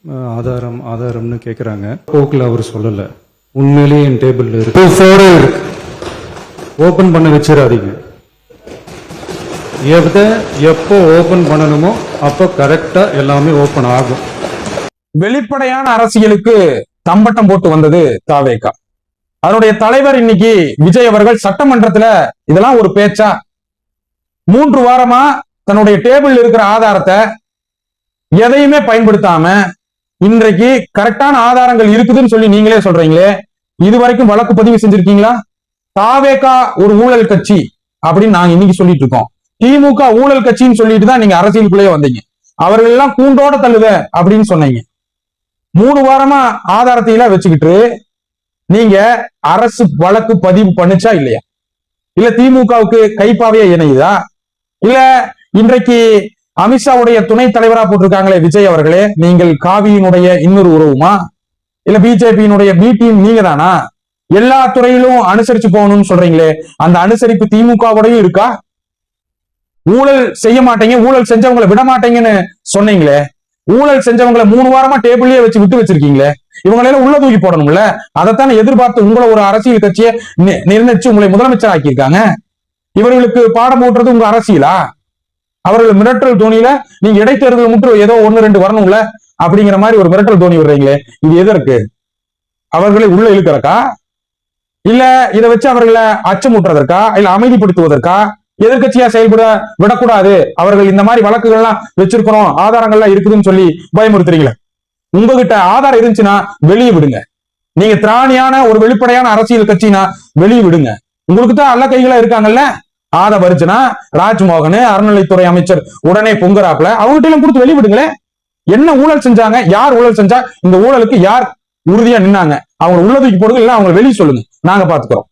ஆதாரம்னு கேட்குறாங்க. போக்கில் அவர் சொல்லலை. உண்மையிலேயே என் டேபிளில் இருக்கு, ஃபோட்டோ இருக்கு. ஓப்பன் பண்ண வச்சிடாதீங்க. எப்போ ஓப்பன் பண்ணணுமோ அப்போ கரெக்டா எல்லாமே ஓப்பன் ஆகும். வெளிப்படையான அரசியலுக்கு தம்பட்டம் போட்டு வந்தது தாவேகா. அதனுடைய தலைவர் இன்னைக்கு விஜய் அவர்கள் சட்டமன்றத்துல இதெல்லாம் ஒரு பேச்சா? 3 வாரமா தன்னுடைய டேபிள் இருக்கிற ஆதாரத்தை எதையுமே பயன்படுத்தாம இன்றைக்கு கரெக்டான ஆதாரங்கள் இருக்குதுன்னு சொல்லி நீங்களே சொல்றீங்களே, இது வரைக்கும் வழக்கு பதிவு செஞ்சிருக்கீங்களா? தாவேகா ஒரு ஊழல் கட்சி அப்படின்னு நாங்க இன்னைக்கு சொல்லிட்டு இருக்கோம். திமுக ஊழல் கட்சின்னு சொல்லிட்டு தான் நீங்க அரசியலுக்குள்ளேயே வந்தீங்க. அவர்கள் எல்லாம் கூண்டோட தள்ளுவ அப்படின்னு சொன்னீங்க. 3 வாரமா ஆதாரத்தை எல்லாம் வச்சுக்கிட்டு நீங்க அரசு வழக்கு பதிவு பண்ணுச்சா இல்லையா? இல்ல திமுகவுக்கு கைப்பாவையா இணையுதா? இல்ல இன்றைக்கு அமித்ஷாவுடைய துணை தலைவரா போட்டிருக்காங்களே விஜய் அவர்களே, நீங்கள் காவியினுடைய இன்னொரு உறவுமா? இல்ல பிஜேபியினுடைய பி டீம் நீங்க தானா? எல்லா துறையிலும் அனுசரிச்சு போகணும்னு சொல்றீங்களே, அந்த அனுசரிப்பு திமுகவோடயும் இருக்கா? ஊழல் செய்ய மாட்டீங்க, ஊழல் செஞ்சவங்களை விட மாட்டீங்கன்னு சொன்னீங்களே, ஊழல் செஞ்சவங்களை 3 வாரமா டேபிள்லயே வச்சு விட்டு வச்சிருக்கீங்களே, இவங்களால உள்ள தூக்கி போடணும்ல. அதைத்தானே எதிர்பார்த்து உங்களை ஒரு அரசியல் கட்சியை நிர்ணயிச்சு உங்களை முதலமைச்சர் ஆக்கியிருக்காங்க. இவர்களுக்கு பாடம் போட்டுறது உங்க அரசியலா? அவர்கள் மிரட்டல் தோணியில நீங்க இடைத்தேர்தல் மட்டும் ஏதோ 1-2 வரணும்ல அப்படிங்கிற மாதிரி ஒரு மிரட்டல் தோணி விடுறீங்களே, இது எதற்கு? அவர்களை உள்ள இழுக்கிறக்கா? இல்ல இதை வச்சு அவர்களை அச்சமூட்டுறதற்கா? இல்ல அமைதிப்படுத்துவதற்கா? எதிர்கட்சியா செயல்பட விடக்கூடாது, அவர்கள் இந்த மாதிரி வழக்குகள்லாம் வச்சிருக்கணும், ஆதாரங்கள்லாம் இருக்குதுன்னு சொல்லி பயமுறுத்துறீங்களே. உங்ககிட்ட ஆதாரம் இருந்துச்சுன்னா வெளியே விடுங்க. நீங்க திராணியான ஒரு வெளிப்படையான அரசியல் கட்சினா வெளியே விடுங்க. உங்களுக்கு தான் அல்ல கைகளா இருக்காங்கல்ல, ஆதவ அர்ஜுனா, ராஜ்மோகன், அறநிலைத்துறை அமைச்சர் உடனே பொங்குறாப்புல, அவங்ககிட்ட எல்லாம் கொடுத்து வெளியே விடுங்களே. என்ன ஊழல் செஞ்சாங்க? யார் ஊழல் செஞ்சா? இந்த ஊழலுக்கு யார் உறுதியா நின்னாங்க? அவங்க உள்ள தூக்கி போடுங்க, இல்ல அவங்க வெளியே சொல்லுங்க, நாங்க பாத்துக்கிறோம்.